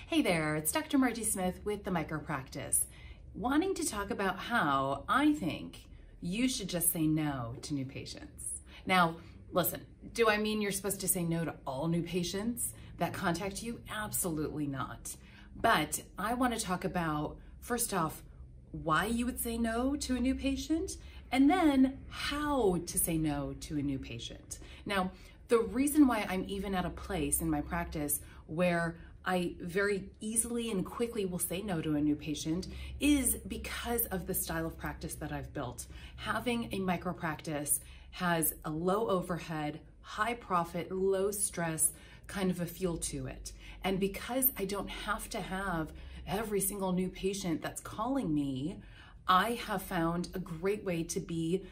Hey there, it's Dr. Margie Smith with the Micro Practice, wanting to talk about how I think you should just say no to new patients. Now, listen, do I mean you're supposed to say no to all new patients that contact you? Absolutely not. But I want to talk about, first off, why you would say no to a new patient, and then how to say no to a new patient. Now, the reason why I'm even at a place in my practice where I very easily and quickly will say no to a new patient is because of the style of practice that I've built. Having a micro practice has a low overhead, high profit, low stress kind of a feel to it. And because I don't have to have every single new patient that's calling me, I have found a great way to be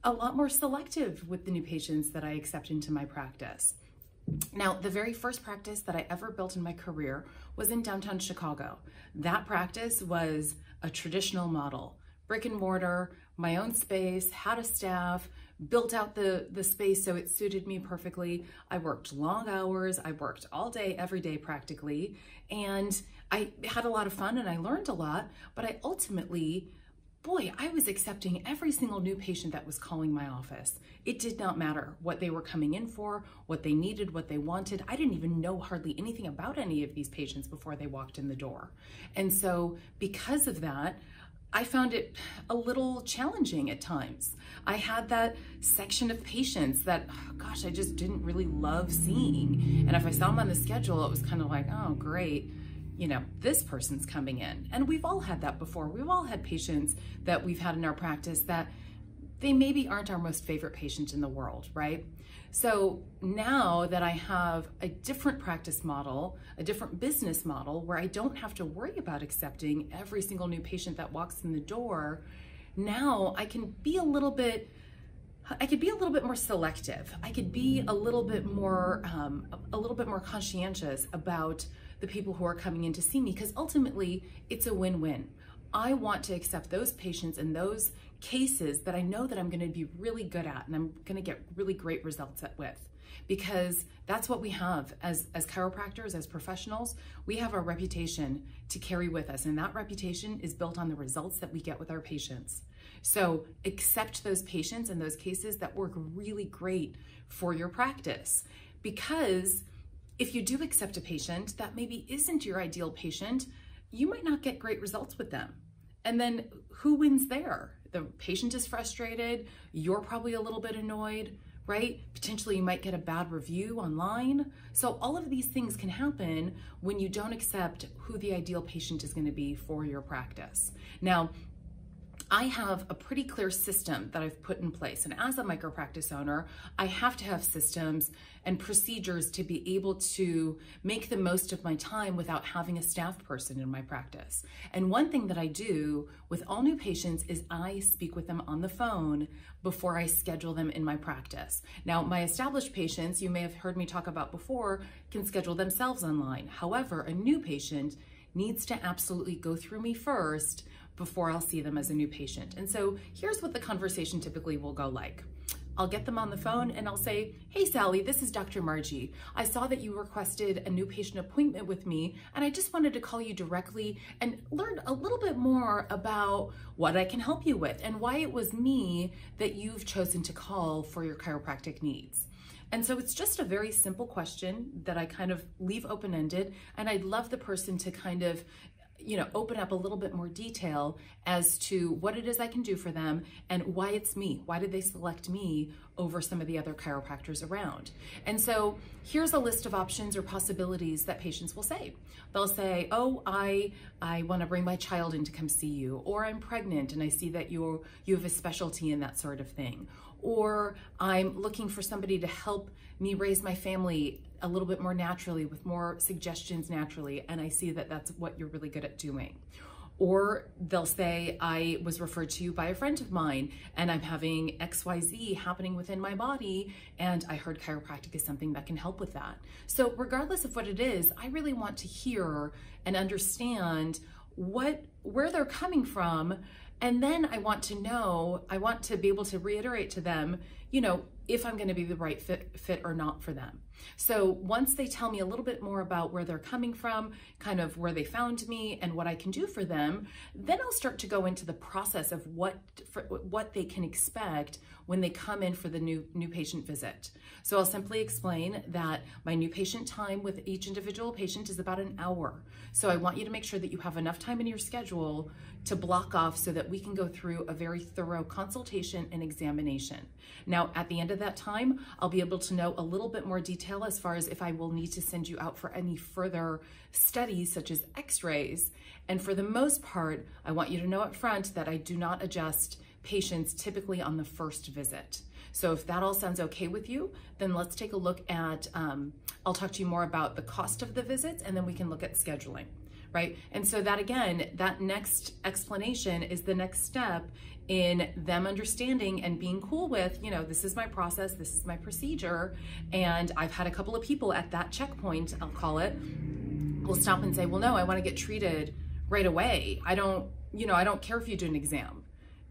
a lot more selective with the new patients that I accept into my practice. Now, the very first practice that I ever built in my career was in downtown Chicago. That practice was a traditional model, brick and mortar, my own space, had a staff, built out the space so it suited me perfectly. I worked long hours, I worked all day, every day practically, and I had a lot of fun and I learned a lot, but I ultimately, boy, I was accepting every single new patient that was calling my office. It did not matter what they were coming in for, what they needed, what they wanted. I didn't even know hardly anything about any of these patients before they walked in the door. And so because of that, I found it a little challenging at times. I had that section of patients that, oh gosh, I just didn't really love seeing. And if I saw them on the schedule, it was kind of like, oh, great. You know, this person's coming in. And we've all had that before. We've all had patients that we've had in our practice that they maybe aren't our most favorite patient in the world, right? So now that I have a different practice model, a different business model where I don't have to worry about accepting every single new patient that walks in the door, now I can be a little bit more selective. I could be a little bit more conscientious about the people who are coming in to see me, because ultimately it's a win-win. I want to accept those patients and those cases that I know that I'm going to be really good at and I'm going to get really great results with, because that's what we have as chiropractors, as professionals. We have a reputation to carry with us, and that reputation is built on the results that we get with our patients. So accept those patients and those cases that work really great for your practice, because if you do accept a patient that maybe isn't your ideal patient, you might not get great results with them. And then who wins there? The patient is frustrated, you're probably a little bit annoyed, right? Potentially you might get a bad review online. So all of these things can happen when you don't accept who the ideal patient is going to be for your practice. Now, I have a pretty clear system that I've put in place. And as a micro practice owner, I have to have systems and procedures to be able to make the most of my time without having a staff person in my practice. And one thing that I do with all new patients is I speak with them on the phone before I schedule them in my practice. Now, my established patients, you may have heard me talk about before, can schedule themselves online. However, a new patient needs to absolutely go through me first before I'll see them as a new patient. And so here's what the conversation typically will go like. I'll get them on the phone and I'll say, hey Sally, this is Dr. Margie. I saw that you requested a new patient appointment with me, and I just wanted to call you directly and learn a little bit more about what I can help you with and why it was me that you've chosen to call for your chiropractic needs. And so it's just a very simple question that I kind of leave open-ended, and I'd love the person to kind of open up a little bit more detail as to what it is I can do for them and why it's me. Why did they select me over some of the other chiropractors around? And so here's a list of options or possibilities that patients will say. They'll say, oh, I want to bring my child in to come see you, or I'm pregnant and I see that you have a specialty in that sort of thing, or I'm looking for somebody to help me raise my family a little bit more naturally with more suggestions naturally, and I see that that's what you're really good at doing. Or they'll say, I was referred to you by a friend of mine and I'm having XYZ happening within my body, and I heard chiropractic is something that can help with that. So regardless of what it is, I really want to hear and understand where they're coming from. And then I want to be able to reiterate to them, if I'm going to be the right fit or not for them. So once they tell me a little bit more about where they're coming from, kind of where they found me and what I can do for them, then I'll start to go into the process of what they can expect when they come in for the new patient visit. So I'll simply explain that my new patient time with each individual patient is about an hour. So I want you to make sure that you have enough time in your schedule to block off so that we can go through a very thorough consultation and examination. Now, at the end of that time, I'll be able to know a little bit more detail as far as if I will need to send you out for any further studies such as x-rays. And for the most part, I want you to know up front that I do not adjust patients typically on the first visit. So if that all sounds okay with you, then let's take a look at, I'll talk to you more about the cost of the visits, and then we can look at scheduling, right? And so that again, that next explanation is the next step in them understanding and being cool with, you know, this is my process, this is my procedure. And I've had a couple of people at that checkpoint, I'll call it, will stop and say, well, no, I want to get treated right away. I don't care if you do an exam.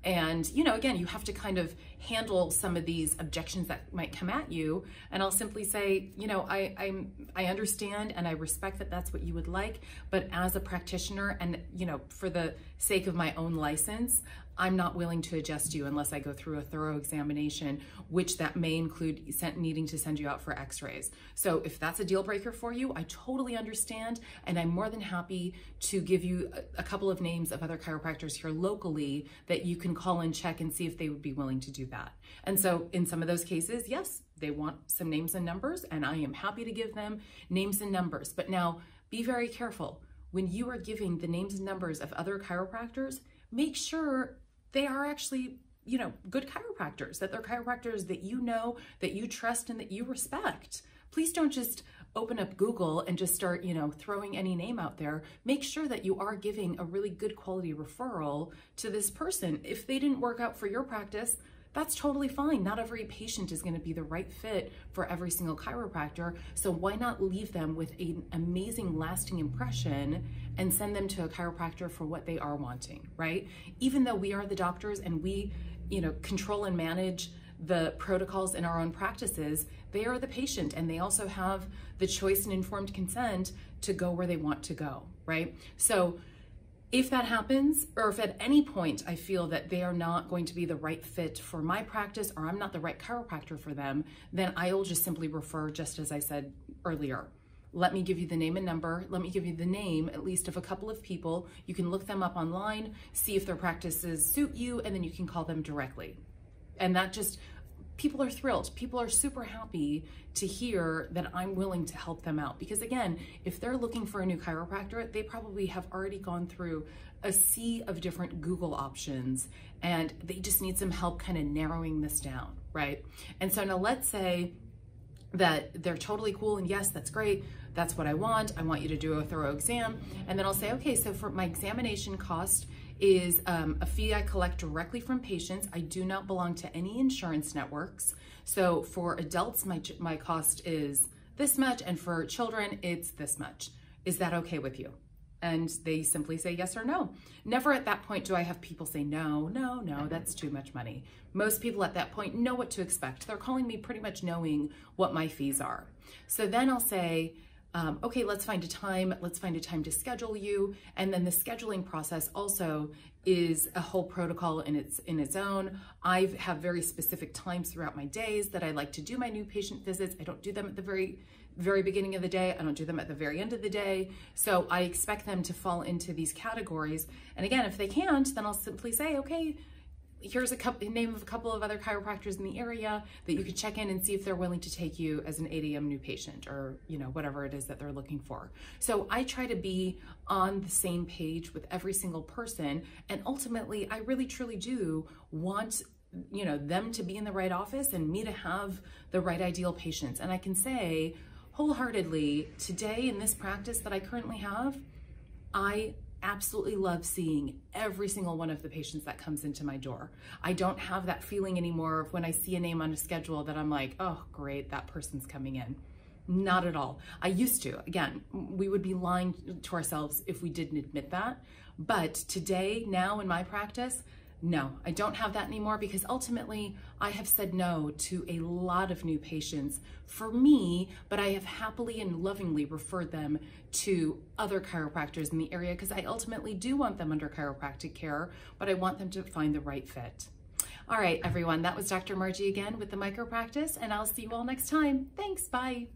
And, you know, again, you have to kind of handle some of these objections that might come at you. And I'll simply say, you know, I understand and I respect that that's what you would like, but as a practitioner and, you know, for the sake of my own license, I'm not willing to adjust you unless I go through a thorough examination, which that may include needing to send you out for x-rays. So if that's a deal breaker for you, I totally understand. And I'm more than happy to give you a couple of names of other chiropractors here locally that you can call and check and see if they would be willing to do that. And so in some of those cases, yes, they want some names and numbers, and I am happy to give them names and numbers. But now be very careful. When you are giving the names and numbers of other chiropractors, make sure they are actually, you know, good chiropractors, that they're chiropractors that you know, that you trust, and that you respect. Please don't just open up Google and just start, you know, throwing any name out there. Make sure that you are giving a really good quality referral to this person. If they didn't work out for your practice, that's totally fine. Not every patient is going to be the right fit for every single chiropractor. So why not leave them with an amazing lasting impression and send them to a chiropractor for what they are wanting, right? Even though we are the doctors and we, you know, control and manage the protocols in our own practices, they are the patient, and they also have the choice and informed consent to go where they want to go, right? So if that happens, or if at any point I feel that they are not going to be the right fit for my practice, or I'm not the right chiropractor for them, then I will just simply refer, just as I said earlier. Let me give you the name and number. Let me give you the name, at least, of a couple of people. You can look them up online, see if their practices suit you, and then you can call them directly. And that just, people are thrilled. People are super happy to hear that I'm willing to help them out. Because again, if they're looking for a new chiropractor, they probably have already gone through a sea of different Google options, and they just need some help kind of narrowing this down, right? And so now let's say that they're totally cool, and yes, that's great. That's what I want. I want you to do a thorough exam. And then I'll say, okay, so for my examination cost is a fee I collect directly from patients. I do not belong to any insurance networks. So for adults, my cost is this much, and for children, it's this much. Is that okay with you? And they simply say yes or no. Never at that point do I have people say, no, that's too much money. Most people at that point know what to expect. They're calling me pretty much knowing what my fees are. So then I'll say, okay, let's find a time to schedule you. And then the scheduling process also is a whole protocol in its own. I have very specific times throughout my days that I like to do my new patient visits. I don't do them at the very beginning of the day. I don't do them at the very end of the day. So I expect them to fall into these categories. And again, if they can't, then I'll simply say, okay, here's name of a couple of other chiropractors in the area that you could check in and see if they're willing to take you as an 8 a.m. new patient, or, you know, whatever it is that they're looking for. So I try to be on the same page with every single person. And ultimately, I really, truly do want, you know, them to be in the right office and me to have the right ideal patients. And I can say wholeheartedly, today in this practice that I currently have, I absolutely love seeing every single one of the patients that comes into my door. I don't have that feeling anymore of when I see a name on a schedule that I'm like, oh, great, that person's coming in. Not at all. I used to. Again, we would be lying to ourselves if we didn't admit that. But today, now in my practice, No, I don't have that anymore because ultimately I have said no to a lot of new patients for me, but I have happily and lovingly referred them to other chiropractors in the area because I ultimately do want them under chiropractic care, but I want them to find the right fit. All right, everyone, that was Dr. Margie again with the Micro Practice, and I'll see you all next time. Thanks, bye.